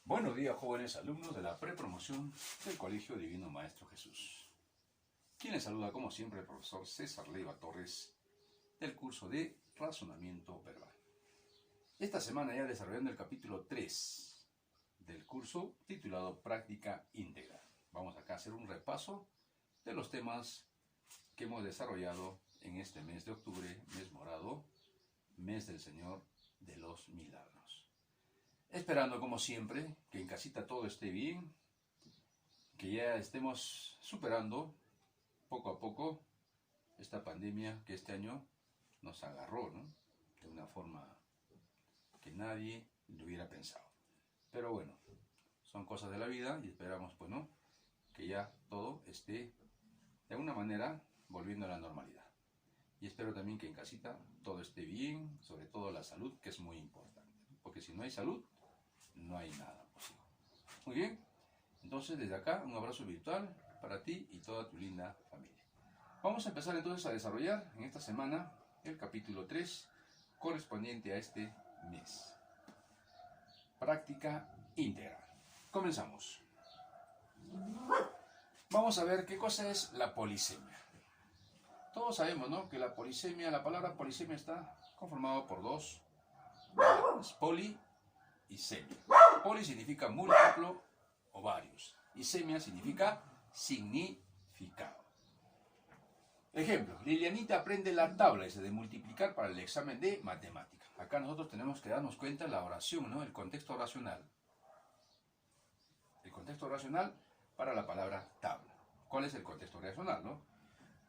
Buenos días, jóvenes alumnos de la prepromoción del Colegio Divino Maestro Jesús. Quien les saluda, como siempre, el profesor César Leiva Torres, del curso de Razonamiento Verbal. Esta semana ya desarrollando el capítulo 3 del curso titulado Práctica Íntegra. Vamos acá a hacer un repaso de los temas que hemos desarrollado en este mes de octubre, mes morado, mes del Señor de los Milagros. Esperando, como siempre, que en casita todo esté bien, que ya estemos superando poco a poco esta pandemia que este año nos agarró, ¿no? De una forma que nadie lo hubiera pensado. Pero bueno, son cosas de la vida y esperamos, pues, ¿no?, que ya todo esté de alguna manera volviendo a la normalidad. Y espero también que en casita todo esté bien, sobre todo la salud, que es muy importante, ¿no? Porque si no hay salud, no hay nada posible. Muy bien, entonces desde acá un abrazo virtual para ti y toda tu linda familia. Vamos a empezar entonces a desarrollar en esta semana el capítulo 3 correspondiente a este mes. Práctica íntegra. Comenzamos. Vamos a ver qué cosa es la polisemia. Todos sabemos, ¿no?, que la polisemia, la palabra polisemia está conformada por dos palabras, poli y semia. Poli significa múltiplo o varios, y semia significa significado. Ejemplo, Lilianita aprende la tabla de multiplicar para el examen de matemática. Acá nosotros tenemos que darnos cuenta de la oración, ¿no?, el contexto oracional. El contexto oracional para la palabra tabla. ¿Cuál es el contexto oracional, no?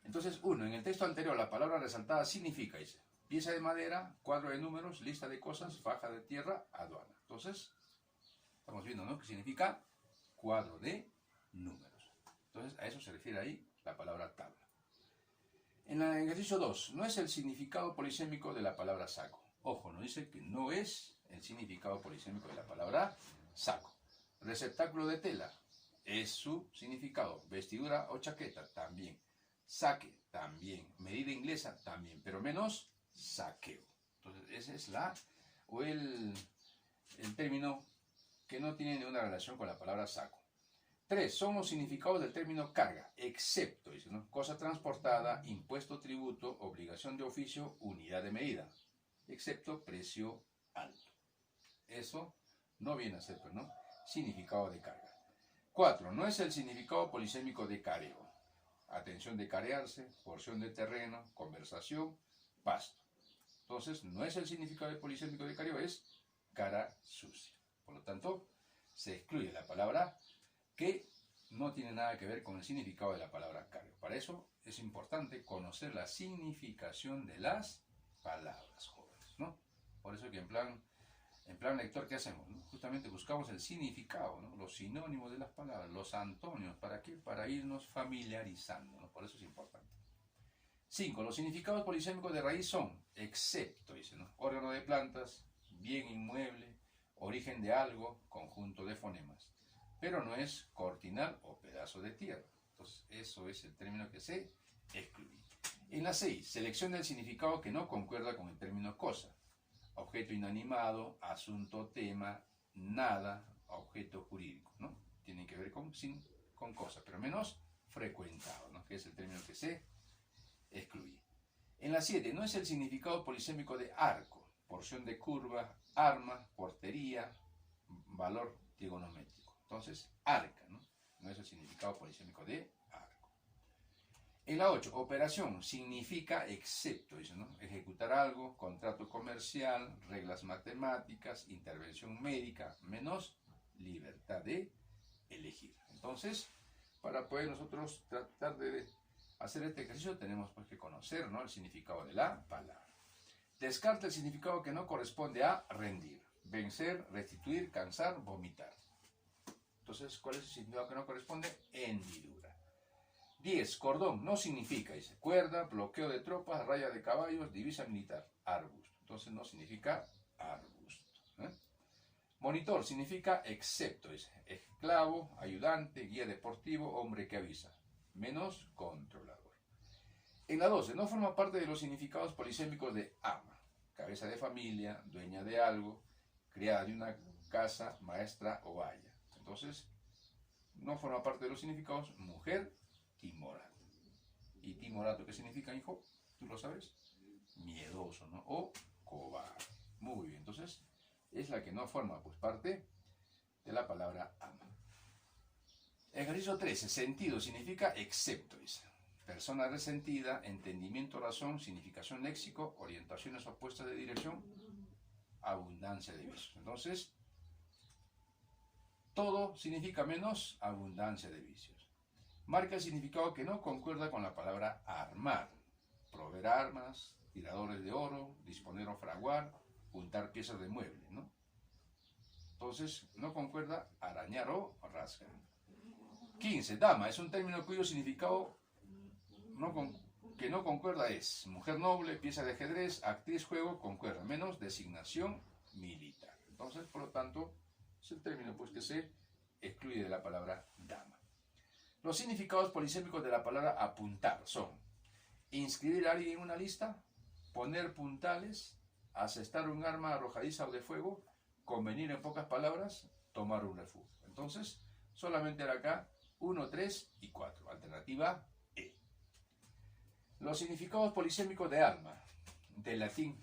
Entonces, uno, en el texto anterior la palabra resaltada significa, dice, pieza de madera, cuadro de números, lista de cosas, faja de tierra, aduana. Entonces, estamos viendo, ¿no?, que significa cuadro de números. Entonces, a eso se refiere ahí la palabra tabla. En el ejercicio 2, no es el significado polisémico de la palabra saco. Ojo, nos dice que no es el significado polisémico de la palabra saco. Receptáculo de tela es su significado. Vestidura o chaqueta, también. Saque, también. Medida inglesa, también. Pero menos saqueo. Entonces, ese es el término que no tiene ninguna relación con la palabra saco. 3. Son los significados del término carga, excepto, dice, ¿no?, cosa transportada, impuesto, tributo, obligación de oficio, unidad de medida, excepto precio alto. Eso no viene a ser, pues, ¿no?, significado de carga. 4. No es el significado polisémico de careo. Atención de carearse, porción de terreno, conversación, pasto. Entonces, no es el significado polisémico de careo, es cara sucia. Por lo tanto, se excluye la palabra que no tiene nada que ver con el significado de la palabra careo. Para eso es importante conocer la significación de las palabras, jóvenes, ¿no? Por eso que en plan lector, ¿qué hacemos?, ¿no? Justamente buscamos el significado, ¿no?, los sinónimos de las palabras, los antónimos. ¿Para qué? Para irnos familiarizando, ¿no? Por eso es importante. 5. Los significados polisémicos de raíz son, excepto, dice, ¿no?, órgano de plantas, bien inmueble, origen de algo, conjunto de fonemas. Pero no es cortinal o pedazo de tierra. Entonces, eso es el término que se excluye. En la 6, selección del significado que no concuerda con el término cosa. Objeto inanimado, asunto, tema, nada, objeto jurídico, ¿no? Tienen que ver con cosa, pero menos frecuentado, ¿no?, que es el término que se excluye. En la 7, no es el significado polisémico de arco, porción de curva, arma, portería, valor trigonométrico. Entonces, arca, ¿no? No es el significado polisémico de arco. En la 8, operación significa excepto, dice, ¿no?, ejecutar algo, contrato comercial, reglas matemáticas, intervención médica, menos libertad de elegir. Entonces, para poder nosotros tratar de hacer este ejercicio, tenemos, pues, que conocer, ¿no?, el significado de la palabra. Descarta el significado que no corresponde a rendir, vencer, restituir, cansar, vomitar. Entonces, ¿cuál es el significado que no corresponde? Hendidura. 10. Cordón no significa, dice, cuerda, bloqueo de tropas, raya de caballos, divisa militar, arbusto. Entonces no significa arbusto, ¿eh? Monitor significa excepto, dice, esclavo, ayudante, guía deportivo, hombre que avisa, menos controlador. En la 12, no forma parte de los significados polisémicos de ama, cabeza de familia, dueña de algo, criada de una casa, maestra o haya. Entonces, no forma parte de los significados mujer timorato. ¿Y timorato qué significa, hijo? ¿Tú lo sabes? Miedoso, ¿no? O cobarde. Muy bien, entonces es la que no forma pues parte de la palabra ama. Ejercicio 13. Sentido significa excepto, dice. Persona resentida, entendimiento, razón, significación, léxico, orientaciones opuestas de dirección, abundancia de vicios. Entonces, todo significa menos abundancia de vicios. Marca el significado que no concuerda con la palabra armar. Proveer armas, tiradores de oro, disponer o fraguar, juntar piezas de mueble, ¿no? Entonces, no concuerda arañar o rasgar. 15. Dama es un término cuyo significado que no concuerda es mujer noble, pieza de ajedrez, actriz, juego, concuerda, menos designación militar. Entonces, por lo tanto, es el término pues, que se excluye de la palabra dama. Los significados polisémicos de la palabra apuntar son inscribir a alguien en una lista, poner puntales, asestar un arma arrojadiza o de fuego, convenir en pocas palabras, tomar un refugio. Entonces, solamente era acá 1, 3 y 4. Alternativa E. Los significados polisémicos de alma, del latín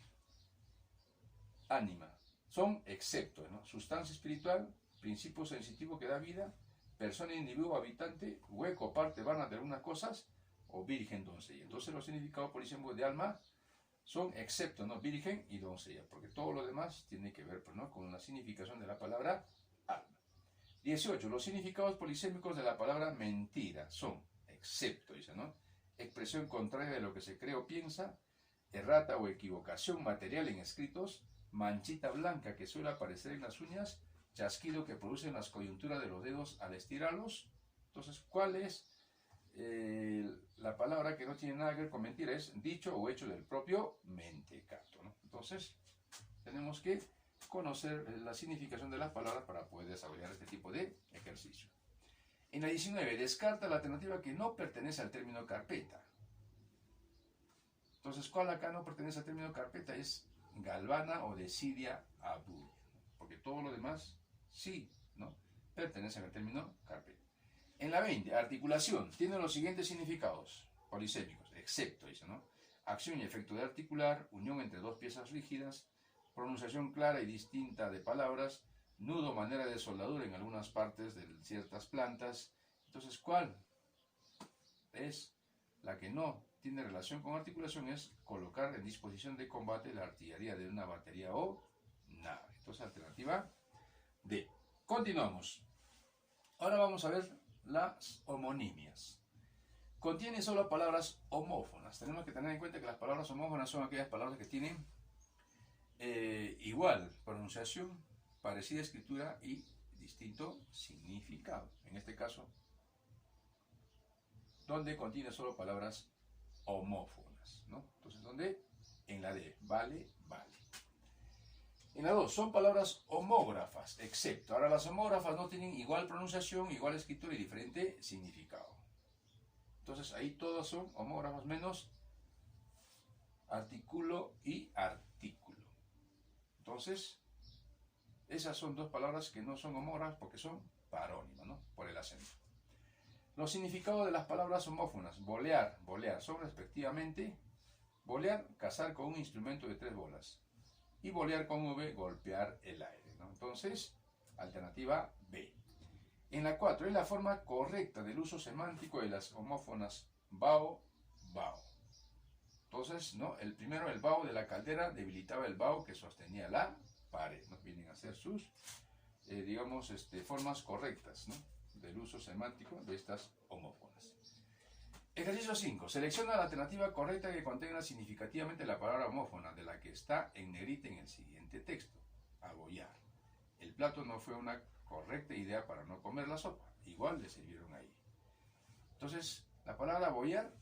ánima, son excepto, ¿no? Sustancia espiritual, principio sensitivo que da vida, persona, individuo, habitante, hueco, parte, vana de algunas cosas, o virgen, doncella. Entonces los significados polisémicos de alma son excepto, ¿no? Virgen y doncella, porque todo lo demás tiene que ver, ¿no? Con la significación de la palabra alma. 18. Los significados polisémicos de la palabra mentira son excepto, dice, ¿no? Expresión contraria de lo que se cree o piensa, errata o equivocación material en escritos, manchita blanca que suele aparecer en las uñas, chasquido que produce en las coyunturas de los dedos al estirarlos. Entonces, ¿cuál es la palabra que no tiene nada que ver con mentira? Es dicho o hecho del propio mentecato, ¿no? Entonces, tenemos que conocer la significación de las palabras para poder desarrollar este tipo de ejercicio. En la 19, descarta la alternativa que no pertenece al término carpeta. Entonces, ¿cuál acá no pertenece al término carpeta? Es galvana o desidia abulia, porque todo lo demás sí, ¿no? Pertenecen al término carpeta. En la 20, articulación, tiene los siguientes significados polisémicos, excepto, dice, ¿no? Acción y efecto de articular, unión entre dos piezas rígidas, pronunciación clara y distinta de palabras, nudo, manera de soldadura en algunas partes de ciertas plantas. Entonces, ¿cuál es la que no tiene relación con articulación? Es colocar en disposición de combate la artillería de una batería o nave. Entonces, alternativa D. Continuamos. Ahora vamos a ver las homonimias. Contiene solo palabras homófonas. Tenemos que tener en cuenta que las palabras homófonas son aquellas palabras que tienen igual pronunciación, parecida escritura y distinto significado. En este caso, donde contiene solo palabras homófonas, ¿no? Entonces, ¿dónde? En la D. Vale, vale. En la 2, son palabras homógrafas, excepto. Ahora, las homógrafas no tienen igual pronunciación, igual escritura y diferente significado. Entonces, ahí todas son homógrafas menos artículo y artículo. Entonces, esas son dos palabras que no son homógrafas porque son parónimas, ¿no? Por el acento. Los significados de las palabras homófonas: bolear, bolear, son respectivamente bolear, cazar con un instrumento de 3 bolas, y bolear con V, golpear el aire, ¿no? Entonces, alternativa B. En la 4, es la forma correcta del uso semántico de las homófonas bao, bao. Entonces, ¿no? El primero, el bao de la caldera, debilitaba el bao que sostenía la pared, ¿no? Vienen a ser sus, digamos, formas correctas, ¿no? Del uso semántico de estas homófonas. Ejercicio 5. Selecciona la alternativa correcta que contenga significativamente la palabra homófona, de la que está en negrita en el siguiente texto. Agollar. El plato no fue una correcta idea para no comer la sopa. Igual le sirvieron ahí. Entonces, la palabra abollar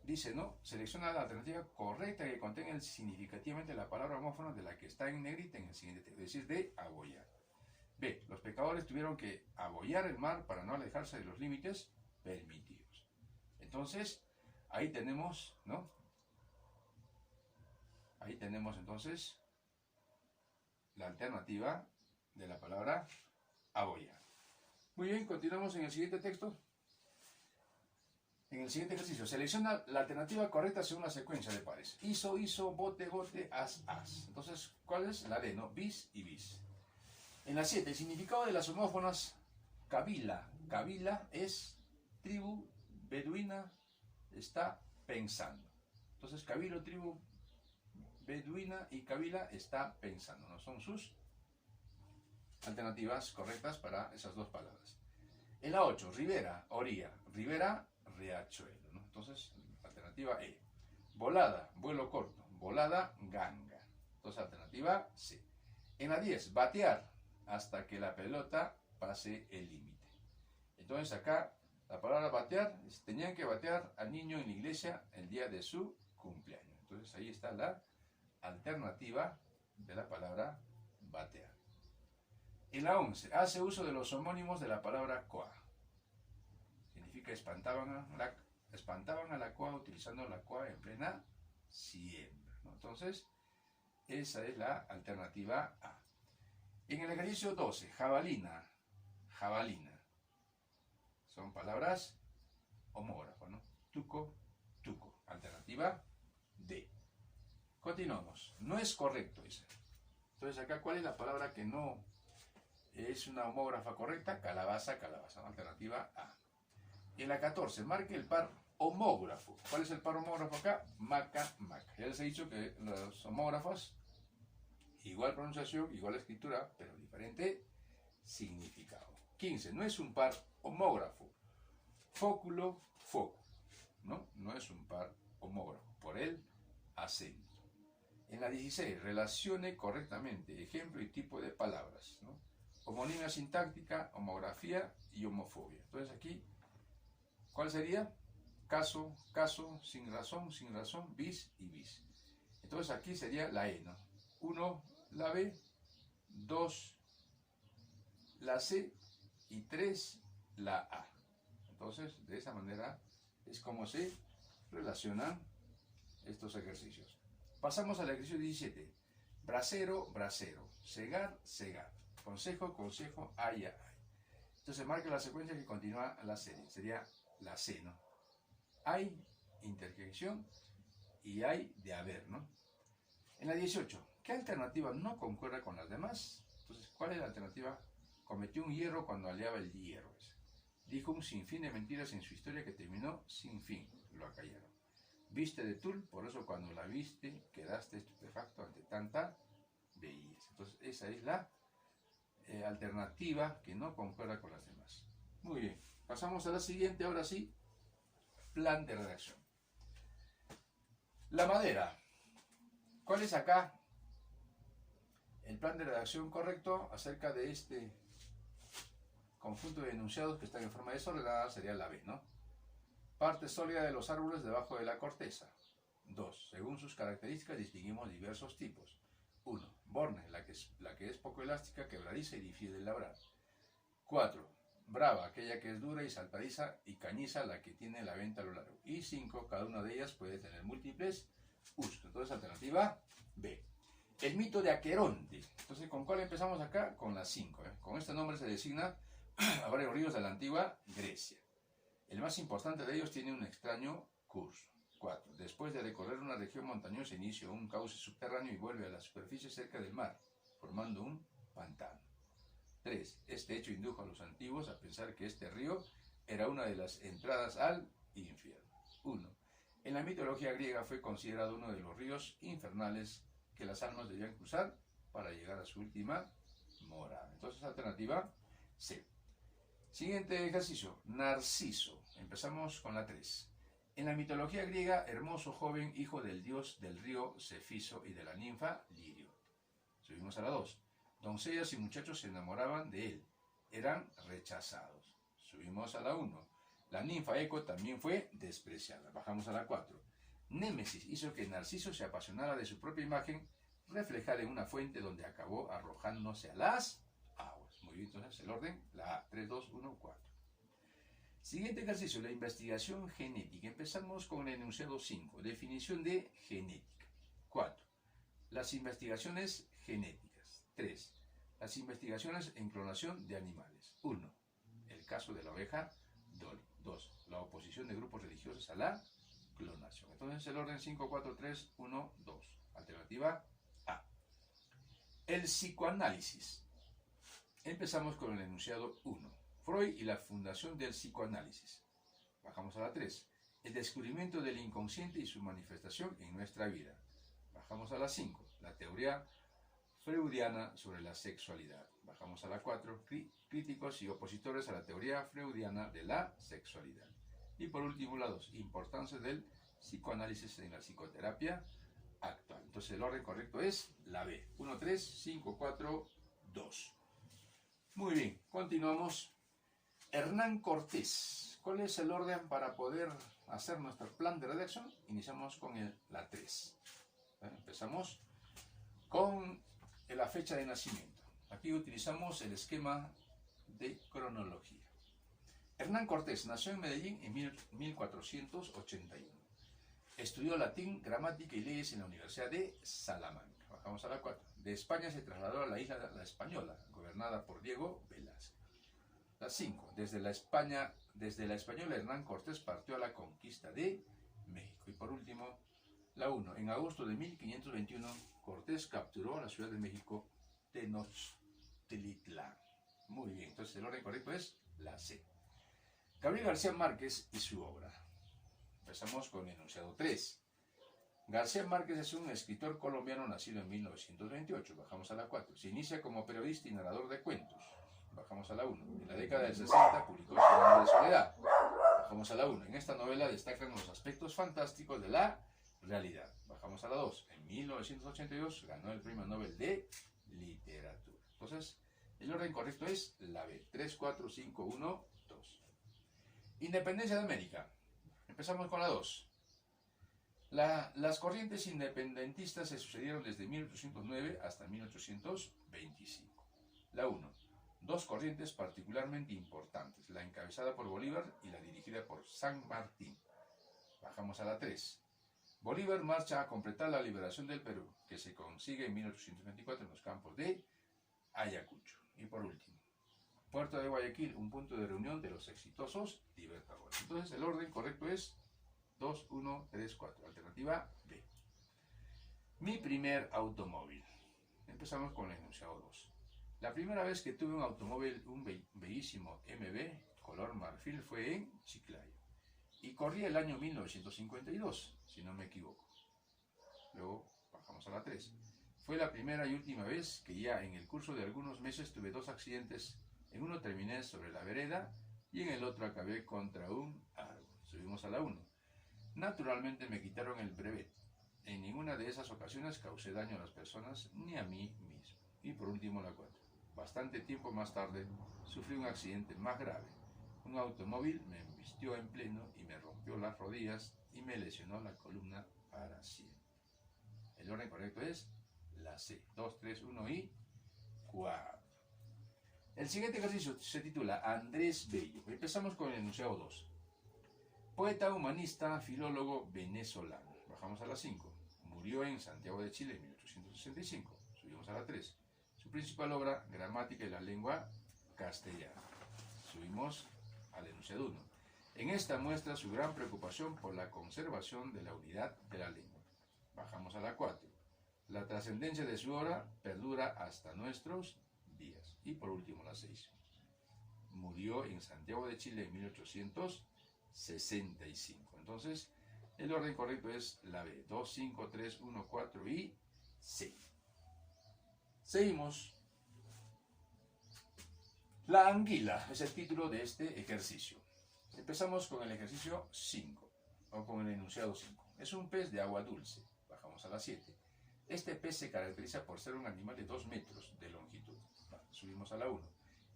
dice, ¿no? Selecciona la alternativa correcta que contenga significativamente la palabra homófona, de la que está en negrita en el siguiente texto. Es decir, de agollar. B. Los pecadores tuvieron que abollar el mar para no alejarse de los límites permitidos. Entonces, ahí tenemos, ¿no? Ahí tenemos entonces la alternativa de la palabra aboya. Muy bien, continuamos en el siguiente texto. En el siguiente ejercicio, selecciona la alternativa correcta según la secuencia de pares. Hizo, bote, bote, as, as. Entonces, ¿cuál es? La D, ¿no? Bis y bis. En la 7, el significado de las homófonas kabila. Kabila es tribu beduina está pensando. Entonces, kabilo, tribu beduina y kabila está pensando, ¿no? Son sus alternativas correctas para esas dos palabras. En la 8, ribera, orilla. Ribera, riachuelo, ¿no? Entonces, alternativa E. Volada, vuelo corto. Volada, ganga. Entonces, alternativa C. En la 10, batear hasta que la pelota pase el límite. Entonces, acá, la palabra batear, tenían que batear al niño en la iglesia el día de su cumpleaños. Entonces, ahí está la alternativa de la palabra batear. En la 11, hace uso de los homónimos de la palabra coa. Significa espantaban a la coa utilizando la coa en plena siembra, ¿no? Entonces, esa es la alternativa A. En el ejercicio 12, jabalina, jabalina. Son palabras homógrafas, ¿no? Tuco, tuco. Alternativa D. Continuamos. No es correcto, dice. Entonces, acá, ¿cuál es la palabra que no es una homógrafa correcta? Calabaza, calabaza. ¿No? Alternativa A. En la 14, marque el par homógrafo. ¿Cuál es el par homógrafo acá? Maca, maca. Ya les he dicho que los homógrafos, igual pronunciación, igual escritura, pero diferente significado. 15, no es un par homógrafo. Fóculo, foco. No es un par homógrafo, por el acento. En la 16, relacione correctamente ejemplo y tipo de palabras, ¿no? Homonimia sintáctica, homografía y homofobia. Entonces aquí, ¿cuál sería? Caso, caso, sin razón, bis y bis. Entonces aquí sería la E, ¿no? 1, la B, 2, la C y 3, la A. Entonces, de esa manera es como se relacionan estos ejercicios. Pasamos al ejercicio 17. Brasero, brasero. Segar, segar. Consejo, consejo, ay, ay. Entonces marca la secuencia que continúa la serie. Sería la C, ¿no? Hay, interjección, y hay de haber, ¿no? En la 18, ¿qué alternativa no concuerda con las demás? Entonces, ¿cuál es la alternativa? Cometió un hierro cuando aliaba el hierro. Dijo un sinfín de mentiras en su historia que terminó sin fin. Lo acallaron. Viste de tul, por eso cuando la viste quedaste estupefacto ante tanta belleza. Entonces, esa es la alternativa que no concuerda con las demás. Muy bien, pasamos a la siguiente, ahora sí, plan de redacción. La madera. ¿Cuál es acá el plan de redacción correcto acerca de este conjunto de enunciados que están en forma desordenada? Sería la B, ¿no? Parte sólida de los árboles debajo de la corteza. 2. Según sus características distinguimos diversos tipos. 1. Borne, la que es poco elástica, quebradiza y difícil de labrar. 4. Brava, aquella que es dura y saltadiza, y cañiza, la que tiene la venta a lo largo. Y 5. Cada una de ellas puede tener múltiples usos. Entonces, alternativa B. El mito de Aqueronte. Entonces, ¿con cuál empezamos acá? Con la 5. Con este nombre se designa a varios ríos de la antigua Grecia. El más importante de ellos tiene un extraño curso. 4. Después de recorrer una región montañosa, inicia un cauce subterráneo y vuelve a la superficie cerca del mar, formando un pantano. 3. Este hecho indujo a los antiguos a pensar que este río era una de las entradas al infierno. 1. En la mitología griega fue considerado uno de los ríos infernales que las almas debían cruzar para llegar a su última morada. Entonces, alternativa C. Siguiente ejercicio, Narciso. Empezamos con la 3. En la mitología griega, hermoso joven, hijo del dios del río Cefiso y de la ninfa Lirio. Subimos a la 2. Doncellas y muchachos se enamoraban de él. Eran rechazados. Subimos a la 1. La ninfa Eco también fue despreciada. Bajamos a la 4. Némesis hizo que Narciso se apasionara de su propia imagen, reflejada en una fuente donde acabó arrojándose a las aguas. Muy bien, entonces el orden, la A, 3, 2, 1, 4. Siguiente ejercicio, la investigación genética. Empezamos con el enunciado 5, definición de genética. 4. Las investigaciones genéticas. 3. Las investigaciones en clonación de animales. 1. El caso de la oveja Dolly. 2. La oposición de grupos religiosos a la clonación. Entonces el orden 5, 4, 3, 1, 2. Alternativa A. El psicoanálisis. Empezamos con el enunciado 1. Freud y la fundación del psicoanálisis. Bajamos a la 3. El descubrimiento del inconsciente y su manifestación en nuestra vida. Bajamos a la 5. La teoría freudiana sobre la sexualidad. Bajamos a la 4. Críticos y opositores a la teoría freudiana de la sexualidad. Y por último la 2. Importancia del psicoanálisis en la psicoterapia actual. Entonces el orden correcto es la B. 1, 3, 5, 4, 2. Muy bien, continuamos. Hernán Cortés. ¿Cuál es el orden para poder hacer nuestro plan de redacción? Iniciamos con la 3. Empezamos con la fecha de nacimiento. Aquí utilizamos el esquema de cronología. Hernán Cortés nació en Medellín en 1481. Estudió latín, gramática y leyes en la Universidad de Salamanca. Bajamos a la 4. De España se trasladó a la isla de La Española, gobernada por Diego Velázquez. La 5. Desde la Española, Hernán Cortés partió a la conquista de México. Y por último, la 1. En agosto de 1521, Cortés capturó la Ciudad de México, Tenochtitlán. Muy bien, entonces el orden correcto es la C. Gabriel García Márquez y su obra. Empezamos con el enunciado 3. García Márquez es un escritor colombiano nacido en 1928. Bajamos a la 4. Se inicia como periodista y narrador de cuentos. Bajamos a la 1. En la década del 60 publicó Cien años de soledad. Bajamos a la 1. En esta novela destacan los aspectos fantásticos de la realidad. Bajamos a la 2. En 1982 ganó el Premio Nobel de Literatura. Entonces, el orden correcto es la B. 3, 4, 5, 1, 2. Independencia de América. Empezamos con la 2. Las corrientes independentistas se sucedieron desde 1809 hasta 1825. La 1. Dos corrientes particularmente importantes, la encabezada por Bolívar y la dirigida por San Martín. Bajamos a la 3. Bolívar marcha a completar la liberación del Perú, que se consigue en 1824 en los campos de Ayacucho. Y por último, Puerto de Guayaquil, un punto de reunión de los exitosos libertadores. Entonces el orden correcto es 2, 1, 3, 4. Alternativa B. Mi primer automóvil. Empezamos con el enunciado 2. La primera vez que tuve un automóvil, un bellísimo MB color marfil, fue en Chiclayo. Y corría el año 1952, si no me equivoco. Luego bajamos a la 3. Fue la primera y última vez que ya en el curso de algunos meses tuve 2 accidentes. En uno terminé sobre la vereda y en el otro acabé contra un árbol. Subimos a la 1. Naturalmente me quitaron el brevet. En ninguna de esas ocasiones causé daño a las personas ni a mí mismo. Y por último la 4. Bastante tiempo más tarde sufrí un accidente más grave. Un automóvil me embistió en pleno y me rompió las rodillas y me lesionó la columna para siempre. El orden correcto es la C. 2, 3, 1 y 4. El siguiente ejercicio se titula Andrés Bello. Empezamos con el enunciado 2. Poeta, humanista, filólogo venezolano. Bajamos a la 5. Murió en Santiago de Chile en 1865. Subimos a la 3. Su principal obra, Gramática y la lengua castellana. Subimos al enunciado 1. En esta muestra su gran preocupación por la conservación de la unidad de la lengua. Bajamos a la 4. La trascendencia de su obra perdura hasta nuestros días. Y por último la 6. Murió en Santiago de Chile en 1865. Entonces, el orden correcto es la B. 2, 5, 3, 1, 4 y C. Seguimos. La anguila es el título de este ejercicio. Empezamos con el ejercicio 5, o con el enunciado 5. Es un pez de agua dulce. Bajamos a la 7. Este pez se caracteriza por ser un animal de 2 metros de longitud. Subimos a la 1.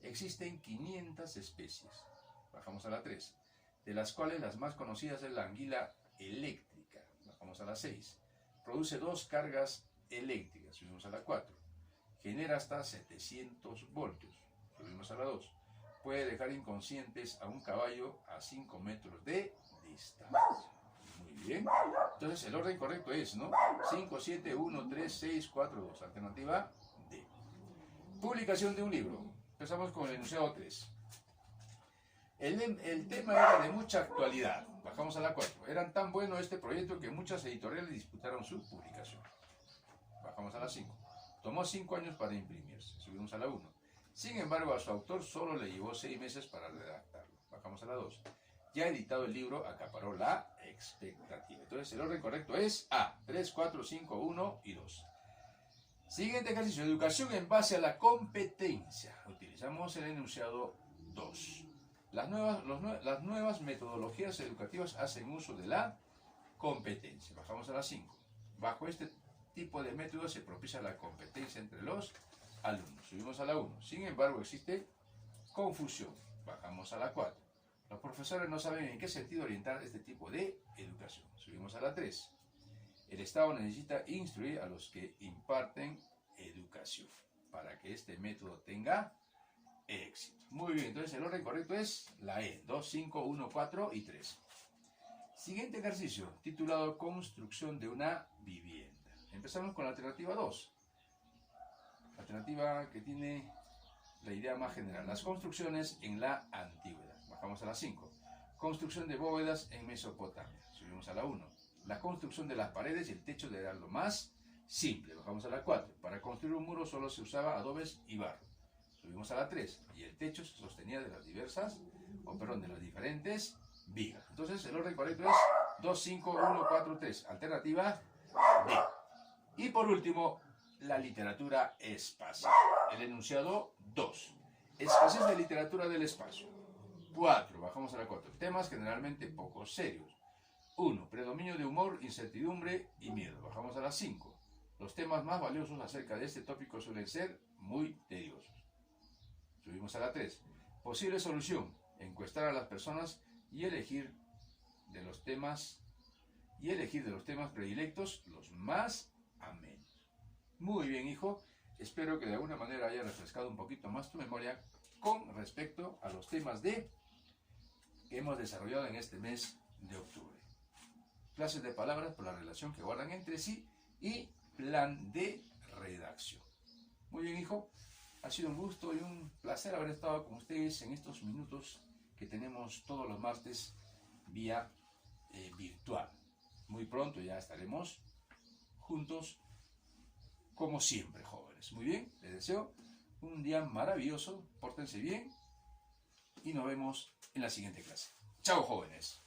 Existen 500 especies. Bajamos a la 3. De las cuales las más conocidas es la anguila eléctrica. Bajamos a la 6. Produce 2 cargas eléctricas. Subimos a la 4. Genera hasta 700 voltios. Subimos a la 2. Puede dejar inconscientes a un caballo a 5 metros de distancia. Muy bien. Entonces el orden correcto es, ¿no? 5, 7, 1, 3, 6, 4, 2. Alternativa D. Publicación de un libro. Empezamos con el enunciado 3. El tema era de mucha actualidad. Bajamos a la 4. Eran tan buenos este proyecto que muchas editoriales disputaron su publicación. Bajamos a la 5. Tomó 5 años para imprimirse. Subimos a la 1. Sin embargo, a su autor solo le llevó 6 meses para redactarlo. Bajamos a la 2. Ya editado el libro, acaparó la expectativa. Entonces, el orden correcto es A. 3, 4, 5, 1 y 2. Siguiente ejercicio. Educación en base a la competencia. Utilizamos el enunciado 2. Las nuevas metodologías educativas hacen uso de la competencia. Bajamos a la 5. Bajo este tipo de método se propicia la competencia entre los alumnos. Subimos a la 1. Sin embargo, existe confusión. Bajamos a la 4. Los profesores no saben en qué sentido orientar este tipo de educación. Subimos a la 3. El Estado necesita instruir a los que imparten educación para que este método tenga éxito. Muy bien, entonces el orden correcto es la E. 2, 5, 1, 4 y 3. Siguiente ejercicio, titulado Construcción de una vivienda. Empezamos con la alternativa 2. La alternativa que tiene la idea más general. Las construcciones en la antigüedad. Bajamos a la 5. Construcción de bóvedas en Mesopotamia. Subimos a la 1. La construcción de las paredes y el techo era lo más simple. Bajamos a la 4. Para construir un muro solo se usaba adobes y barro. Subimos a la 3. Y el techo se sostenía de las diferentes vigas. Entonces el orden correcto es 2, 5, 1, 4, 3. Alternativa B. Y por último, la literatura espacial. El enunciado 2. Escasez de literatura del espacio. 4. Bajamos a la 4. Temas generalmente poco serios. 1. Predominio de humor, incertidumbre y miedo. Bajamos a la 5. Los temas más valiosos acerca de este tópico suelen ser muy tediosos. Subimos a la 3. Posible solución. Encuestar a las personas y elegir de los temas predilectos los más amenos. Muy bien, hijo. Espero que de alguna manera haya refrescado un poquito más tu memoria con respecto a los temas que hemos desarrollado en este mes de octubre. Clases de palabras por la relación que guardan entre sí y plan de redacción. Muy bien, hijo. Ha sido un gusto y un placer haber estado con ustedes en estos minutos que tenemos todos los martes vía virtual. Muy pronto ya estaremos juntos como siempre, jóvenes. Muy bien, les deseo un día maravilloso, pórtense bien y nos vemos en la siguiente clase. Chao, jóvenes.